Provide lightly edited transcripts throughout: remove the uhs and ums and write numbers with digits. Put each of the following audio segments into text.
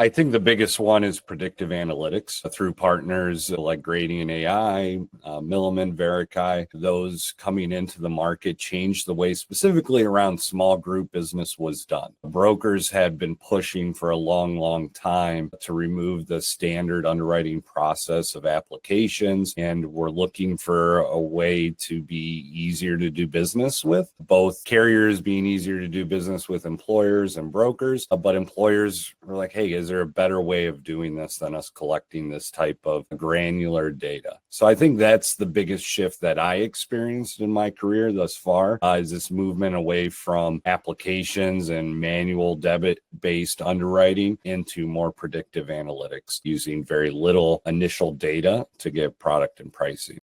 I think the biggest one is predictive analytics through partners like Gradient AI, Milliman, Verikai. Those coming into the market changed the way specifically around small group business was done. Brokers had been pushing for a long time to remove the standard underwriting process of applications, and were looking for a way to be easier to do business with, both carriers being easier to do business with employers and brokers, but employers were like, hey, is there a better way of doing this than us collecting this type of granular data? So I think that's the biggest shift that I experienced in my career thus far, is this movement away from applications and manual debit-based underwriting into more predictive analytics, using very little initial data to get product and pricing.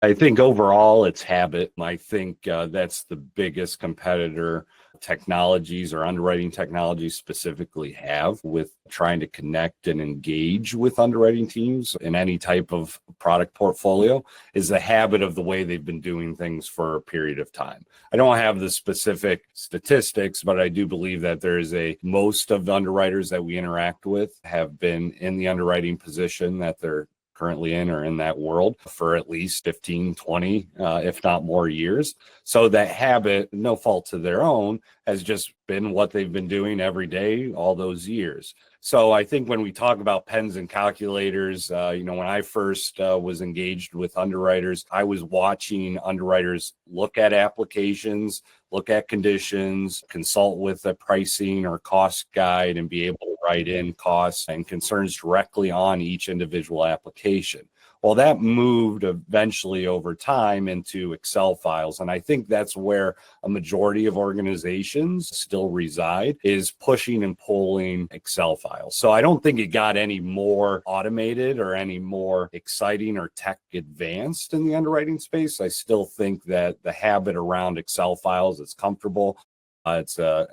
I think overall it's habit. I think that's the biggest competitor technologies or underwriting technologies specifically have with trying to connect and engage with underwriting teams in any type of product portfolio, is the habit of the way they've been doing things for a period of time. I don't have the specific statistics, but I do believe that most of the underwriters that we interact with have been in the underwriting position that they're currently in or in that world for at least 15, 20, if not more years. So that habit, no fault to their own, has just been what they've been doing every day all those years. So I think when we talk about pens and calculators, when I first was engaged with underwriters, I was watching underwriters look at applications, look at conditions, consult with a pricing or cost guide, and be able to write in costs and concerns directly on each individual application. Well, that moved eventually over time into Excel files. And I think that's where a majority of organizations still reside, is pushing and pulling Excel files. So I don't think it got any more automated or any more exciting or tech advanced in the underwriting space. I still think that the habit around Excel files is comfortable. It's a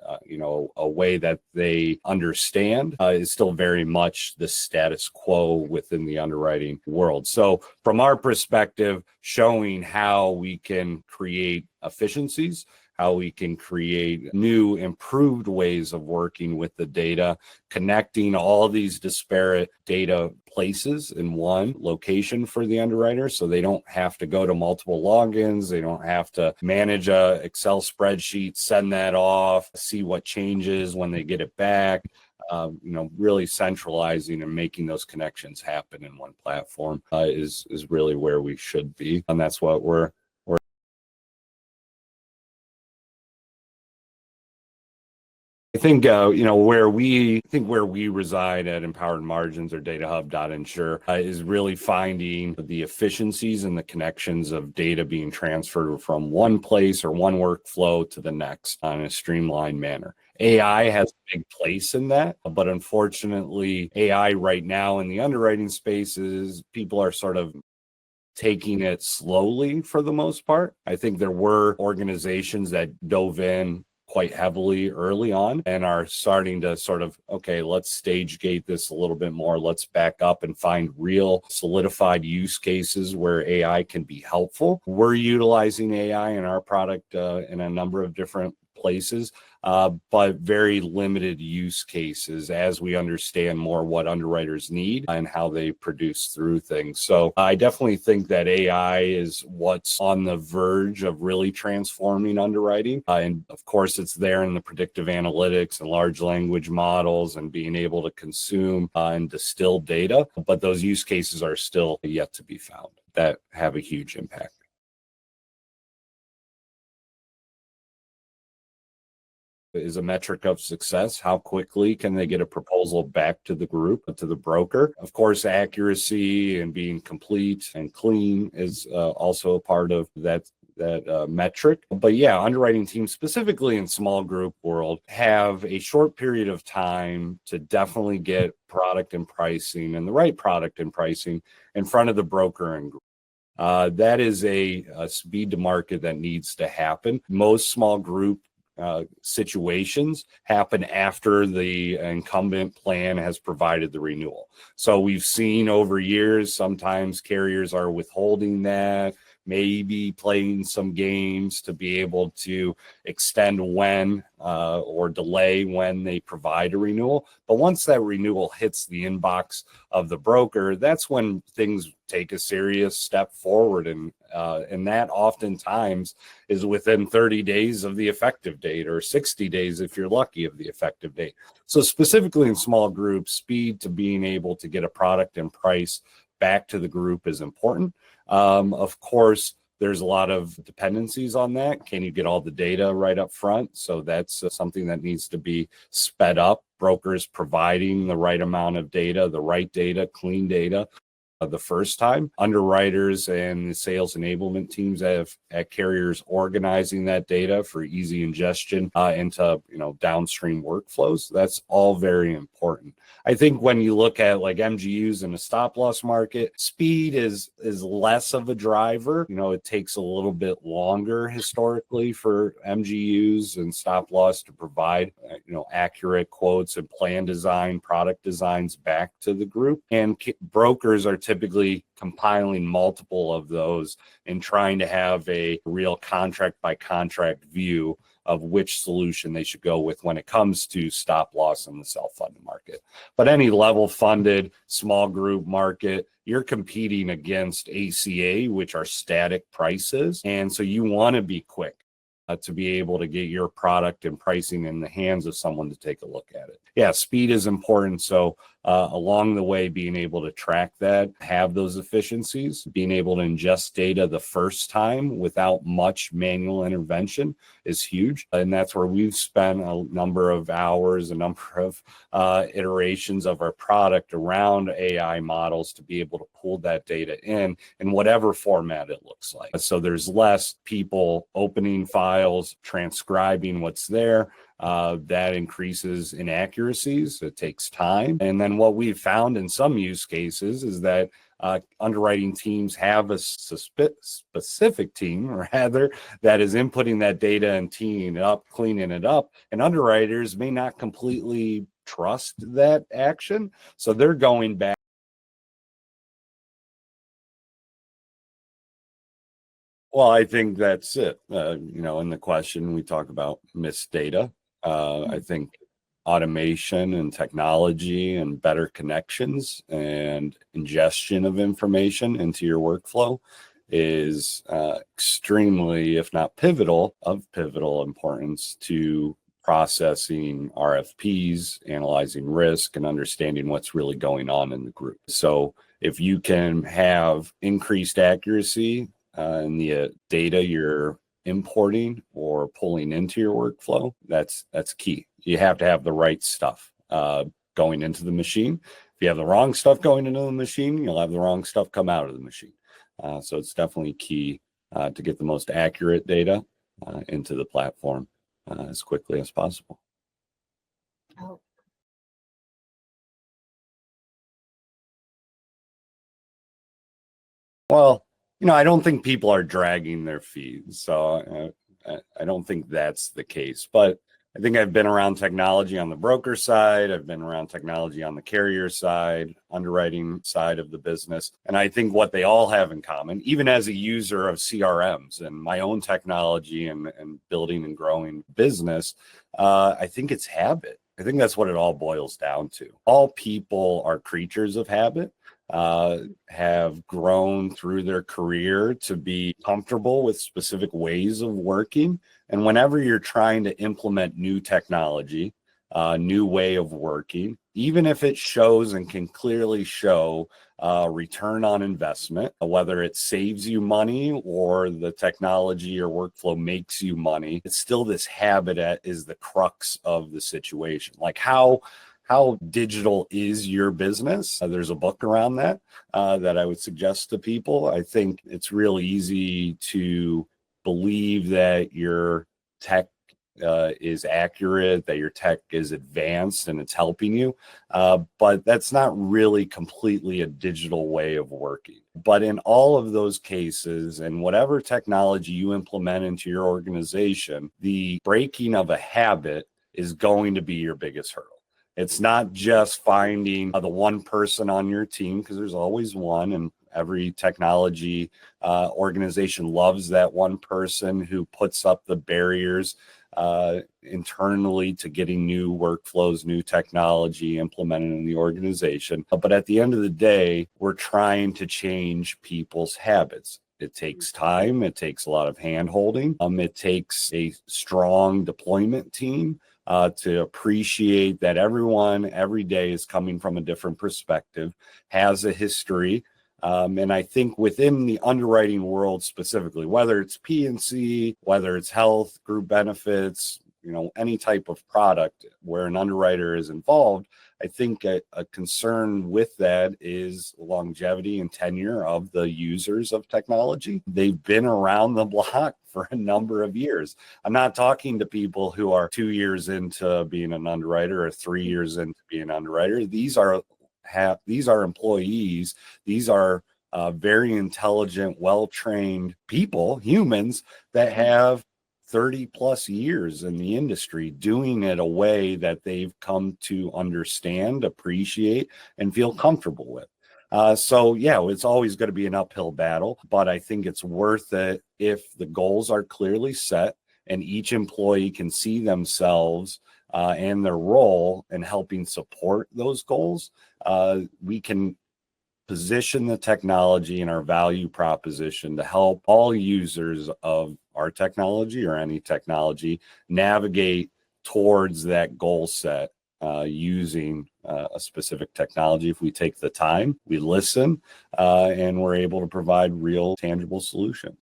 way that they understand, is still very much the status quo within the underwriting world. So from our perspective, showing how we can create efficiencies, how we can create new, improved ways of working with the data, connecting all these disparate data places in one location for the underwriter, so they don't have to go to multiple logins, they don't have to manage a Excel spreadsheet, send that off, see what changes when they get it back. Really centralizing and making those connections happen in one platform is really where we should be, and that's what we're I think, where we reside at Empowered Margins or DataHub.Insure is really finding the efficiencies and the connections of data being transferred from one place or one workflow to the next in a streamlined manner. AI has a big place in that, but unfortunately, AI right now in the underwriting spaces, people are sort of taking it slowly for the most part. I think there were organizations that dove in quite heavily early on and are starting to sort of, okay, let's stage gate this a little bit more. Let's back up and find real solidified use cases where AI can be helpful. We're utilizing AI in our product in a number of different places, but very limited use cases as we understand more what underwriters need and how they produce through things. So I definitely think that AI is what's on the verge of really transforming underwriting. And of course, it's there in the predictive analytics and large language models and being able to consume and distill data. But those use cases are still yet to be found that have a huge impact. Is a metric of success. How quickly can they get a proposal back to the group, to the broker? Of course, accuracy and being complete and clean is also a part of that metric. But yeah, underwriting teams, specifically in small group world, have a short period of time to definitely get product and pricing and the right product and pricing in front of the broker and group. That is a speed to market that needs to happen. Most small group situations happen after the incumbent plan has provided the renewal. So we've seen over years, sometimes carriers are withholding that maybe playing some games to be able to extend when or delay when they provide a renewal. But once that renewal hits the inbox of the broker, that's when things take a serious step forward. And that oftentimes is within 30 days of the effective date, or 60 days if you're lucky of the effective date. So specifically in small groups, speed to being able to get a product and price back to the group is important. Of course, there's a lot of dependencies on that. Can you get all the data right up front? So that's something that needs to be sped up. Brokers providing the right amount of data, the right data, clean data the first time. Underwriters and the sales enablement teams at carriers organizing that data for easy ingestion into downstream workflows. That's all very important. I think when you look at like MGUs in a stop loss market, speed is less of a driver. It takes a little bit longer historically for MGUs and stop loss to provide accurate quotes and plan design, product designs back to the group. And brokers are typically compiling multiple of those and trying to have a real contract by contract view of which solution they should go with when it comes to stop loss in the self-funded market. But any level funded small group market, you're competing against ACA, which are static prices. And so you want to be quick to be able to get your product and pricing in the hands of someone to take a look at it. Yeah, speed is important. So along the way, being able to track that, have those efficiencies, being able to ingest data the first time without much manual intervention is huge. And that's where we've spent a number of hours, a number of iterations of our product around AI models to be able to pull that data in whatever format it looks like. So there's less people opening files, transcribing what's there. That increases inaccuracies. It takes time. And then what we've found in some use cases is that underwriting teams have a specific team, rather, that is inputting that data and teeing it up, cleaning it up. And underwriters may not completely trust that action. So they're going back. Well, I think that's it. In the question, we talk about missed data. I think automation and technology and better connections and ingestion of information into your workflow is extremely, if not pivotal importance to processing RFPs, analyzing risk, and understanding what's really going on in the group. So if you can have increased accuracy in the data you're importing or pulling into your workflow, that's key. You have to have the right stuff going into the machine. If you have the wrong stuff going into the machine, you'll have the wrong stuff come out of the machine. So it's definitely key to get the most accurate data into the platform as quickly as possible. Oh. Well, I don't think people are dragging their feet. So I don't think that's the case. But I think I've been around technology on the broker side. I've been around technology on the carrier side, underwriting side of the business. And I think what they all have in common, even as a user of CRMs and my own technology and building and growing business, I think it's habit. I think that's what it all boils down to. All people are creatures of habit. Have grown through their career to be comfortable with specific ways of working. And whenever you're trying to implement new technology, new way of working, even if it shows and can clearly show return on investment, whether it saves you money or the technology or workflow makes you money, it's still this habit that is the crux of the situation. Like how digital is your business? There's a book around that that I would suggest to people. I think it's really easy to believe that your tech is accurate, that your tech is advanced and it's helping you. But that's not really completely a digital way of working. But in all of those cases, and whatever technology you implement into your organization, the breaking of a habit is going to be your biggest hurdle. It's not just finding the one person on your team, because there's always one, and Every technology organization loves that one person who puts up the barriers internally to getting new workflows, new technology implemented in the organization. But at the end of the day, we're trying to change people's habits. It takes time. It takes a lot of hand holding. It takes a strong deployment team to appreciate that everyone every day is coming from a different perspective, has a history. And I think within the underwriting world specifically, whether it's P&C, whether it's health, group benefits, any type of product where an underwriter is involved, I think a concern with that is longevity and tenure of the users of technology. They've been around the block for a number of years. I'm not talking to people who are 2 years into being an underwriter or 3 years into being an underwriter. These are employees. These are very intelligent, well-trained people, humans that have 30 plus years in the industry doing it a way that they've come to understand, appreciate, and feel comfortable with. So it's always going to be an uphill battle, but I think it's worth it if the goals are clearly set and each employee can see themselves and their role in helping support those goals. We can position the technology and our value proposition to help all users of our technology or any technology navigate towards that goal set using a specific technology. If we take the time, we listen, and we're able to provide real, tangible solutions.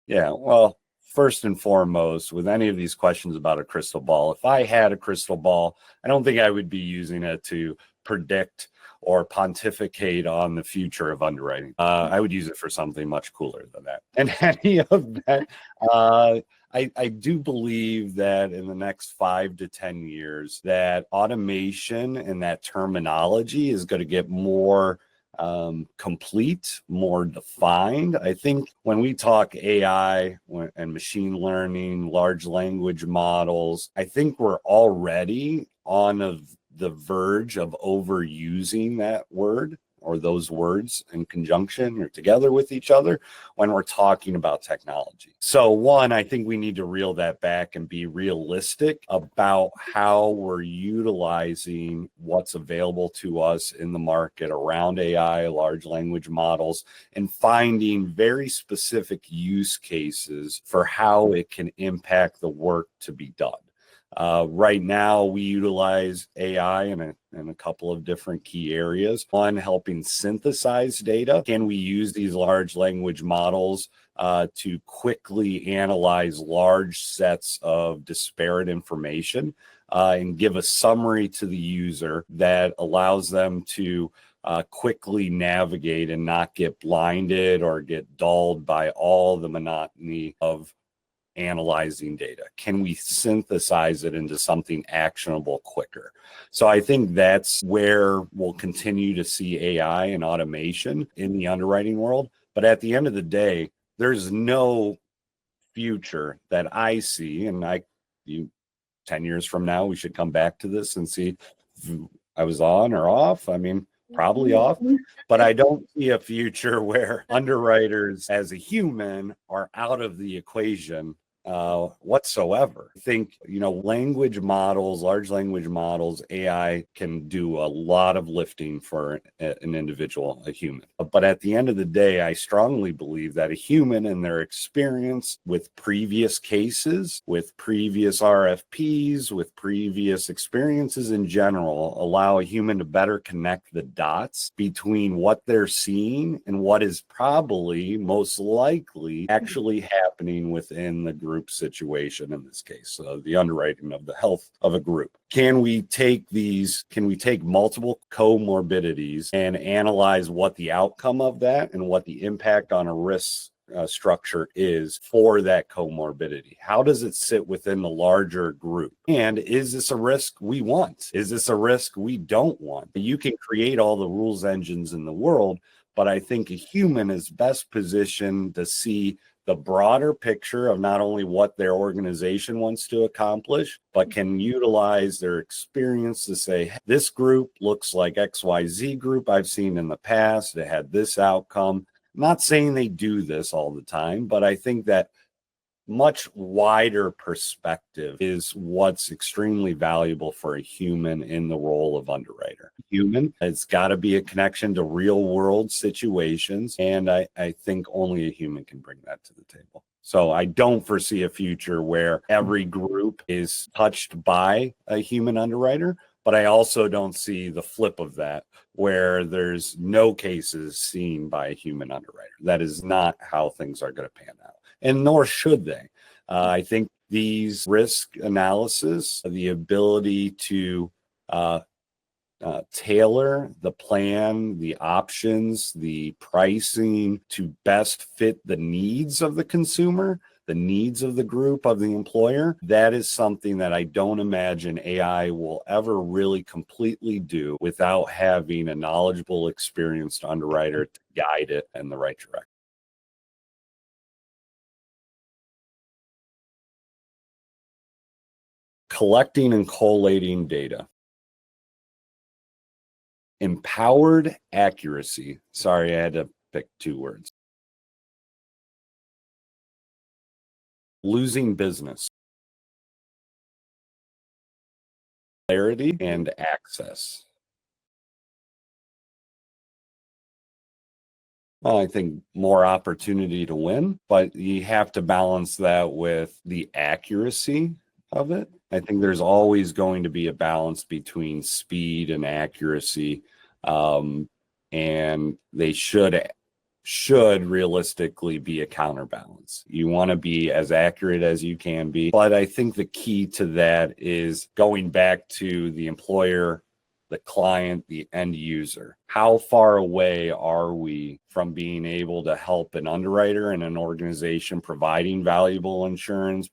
Yeah, well, first and foremost, with any of these questions about a crystal ball, if I had a crystal ball, I don't think I would be using it to predict or pontificate on the future of underwriting. I would use it for something much cooler than that. And any of that, I do believe that in the next 5 to 10 years, that automation and that terminology is going to get more complete, more defined. I think when we talk AI and machine learning, large language models, I think we're already on the verge of overusing that word or those words in conjunction or together with each other when we're talking about technology. So one, I think we need to reel that back and be realistic about how we're utilizing what's available to us in the market around AI, large language models, and finding very specific use cases for how it can impact the work to be done. Right now, we utilize AI in a couple of different key areas. One, helping synthesize data. Can we use these large language models to quickly analyze large sets of disparate information and give a summary to the user that allows them to quickly navigate and not get blinded or get dulled by all the monotony of analyzing data? Can we synthesize it into something actionable quicker? So I think that's where we'll continue to see AI and automation in the underwriting world. But at the end of the day, there's no future that I see, and 10 years from now, we should come back to this and see if I was on or off. I mean, probably off, but I don't see a future where underwriters as a human are out of the equation whatsoever. I think, language models, large language models, AI can do a lot of lifting for an individual, a human. But at the end of the day, I strongly believe that a human and their experience with previous cases, with previous RFPs, with previous experiences in general, allow a human to better connect the dots between what they're seeing and what is probably most likely actually happening within the group situation, in this case, the underwriting of the health of a group. Can we take multiple comorbidities and analyze what the outcome of that and what the impact on a risk structure is for that comorbidity? How does it sit within the larger group? And is this a risk we want? Is this a risk we don't want? You can create all the rules engines in the world, but I think a human is best positioned to see the broader picture of not only what their organization wants to accomplish, but can utilize their experience to say, this group looks like XYZ group I've seen in the past. It had this outcome. I'm not saying they do this all the time, but I think that much wider perspective is what's extremely valuable for a human in the role of underwriter. Human, it's got to be a connection to real world situations. And I think only a human can bring that to the table. So I don't foresee a future where every group is touched by a human underwriter, but I also don't see the flip of that where there's no cases seen by a human underwriter. That is not how things are going to pan out. And nor should they. I think these risk analysis, the ability to tailor the plan, the options, the pricing to best fit the needs of the consumer, the needs of the group, of the employer, that is something that I don't imagine AI will ever really completely do without having a knowledgeable, experienced underwriter to guide it in the right direction. Collecting and collating data. Empowered accuracy. Sorry, I had to pick two words. Losing business. Clarity and access. Well, I think more opportunity to win, but you have to balance that with the accuracy of it. I think there's always going to be a balance between speed and accuracy, and they should realistically be a counterbalance. You want to be as accurate as you can be, but I think the key to that is going back to the employer, the client, the end user. How far away are we from being able to help an underwriter and an organization providing valuable insurance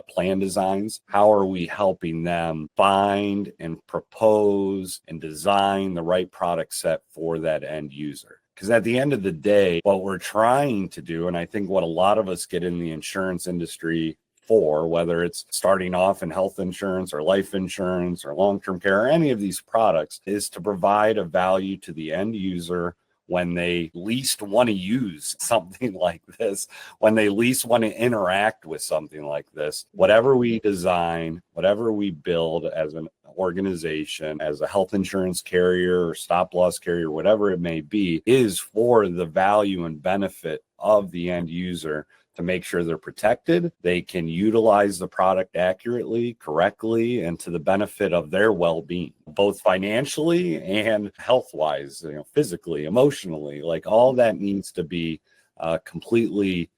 plan designs? How are we helping them find and propose and design the right product set for that end user? Because at the end of the day, what we're trying to do, and I think what a lot of us get in the insurance industry for, whether it's starting off in health insurance or life insurance or long-term care or any of these products, is to provide a value to the end user when they least want to use something like this, when they least want to interact with something like this. Whatever we design, whatever we build as an organization, as a health insurance carrier or stop loss carrier, whatever it may be, is for the value and benefit of the end user to make sure they're protected, they can utilize the product accurately, correctly, and to the benefit of their well-being, both financially and health-wise, physically, emotionally. Like all that needs to be completely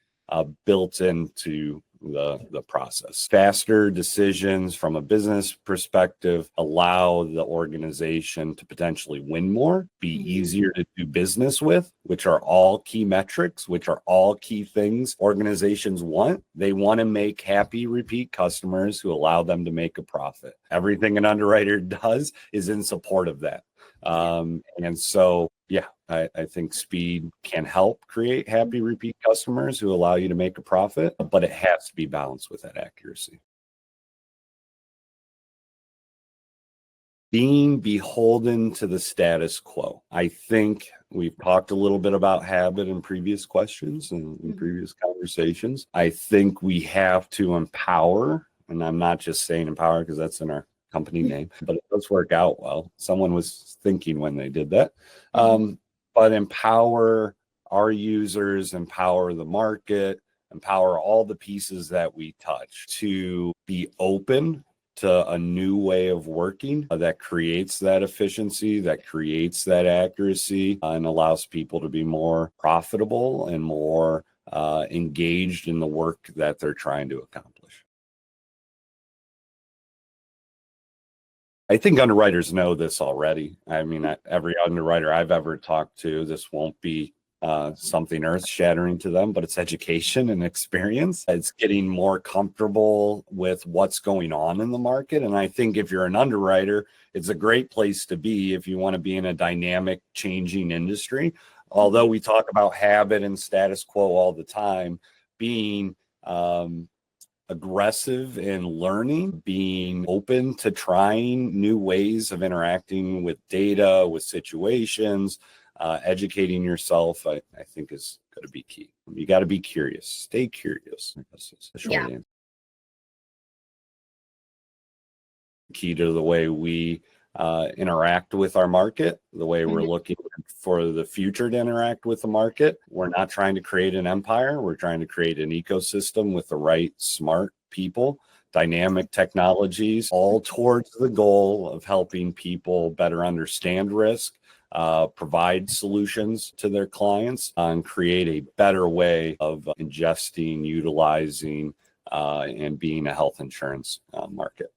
built into the process. Faster decisions from a business perspective allow the organization to potentially win more, be easier to do business with, which are all key metrics, which are all key things organizations want. They want to make happy repeat customers who allow them to make a profit. Everything an underwriter does is in support of that. And so, yeah, I think speed can help create happy repeat customers who allow you to make a profit, but it has to be balanced with that accuracy. Being beholden to the status quo. I think we've talked a little bit about habit in previous questions and in previous conversations. I think we have to empower, and I'm not just saying empower because that's in our company name, but it does work out well. Someone was thinking when they did that. But empower our users, empower the market, empower all the pieces that we touch to be open to a new way of working that creates that efficiency, that creates that accuracy, and allows people to be more profitable and more engaged in the work that they're trying to accomplish. I think underwriters know this already. I mean, every underwriter I've ever talked to, this won't be something earth-shattering to them, but it's education and experience. It's getting more comfortable with what's going on in the market. And I think if you're an underwriter, it's a great place to be if you want to be in a dynamic, changing industry. although we talk about habit and status quo all the time, being aggressive in learning, being open to trying new ways of interacting with data, with situations, educating yourself, I think is going to be key. You got to be curious. Stay curious. That's the short Yeah. answer. Key to the way we interact with our market, the way we're looking for the future to interact with the market. We're not trying to create an empire. We're trying to create an ecosystem with the right smart people, dynamic technologies, all towards the goal of helping people better understand risk, provide solutions to their clients, and create a better way of ingesting, utilizing, and being a health insurance market.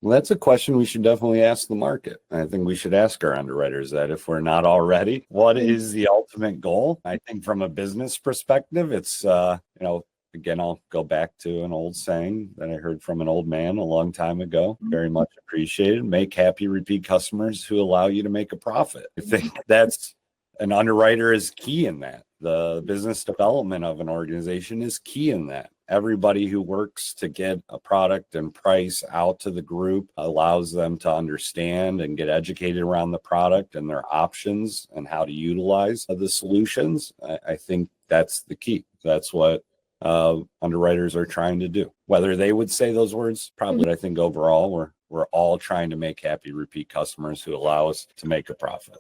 Well, that's a question we should definitely ask the market. I think we should ask our underwriters that if we're not already. What is the ultimate goal? I think from a business perspective, it's, again, I'll go back to an old saying that I heard from an old man a long time ago. Very much appreciated. Make happy repeat customers who allow you to make a profit. I think that's an underwriter is key in that. The business development of an organization is key in that. Everybody who works to get a product and price out to the group allows them to understand and get educated around the product and their options and how to utilize the solutions. I think that's the key. That's what underwriters are trying to do. Whether they would say those words, probably. I think overall we're all trying to make happy repeat customers who allow us to make a profit.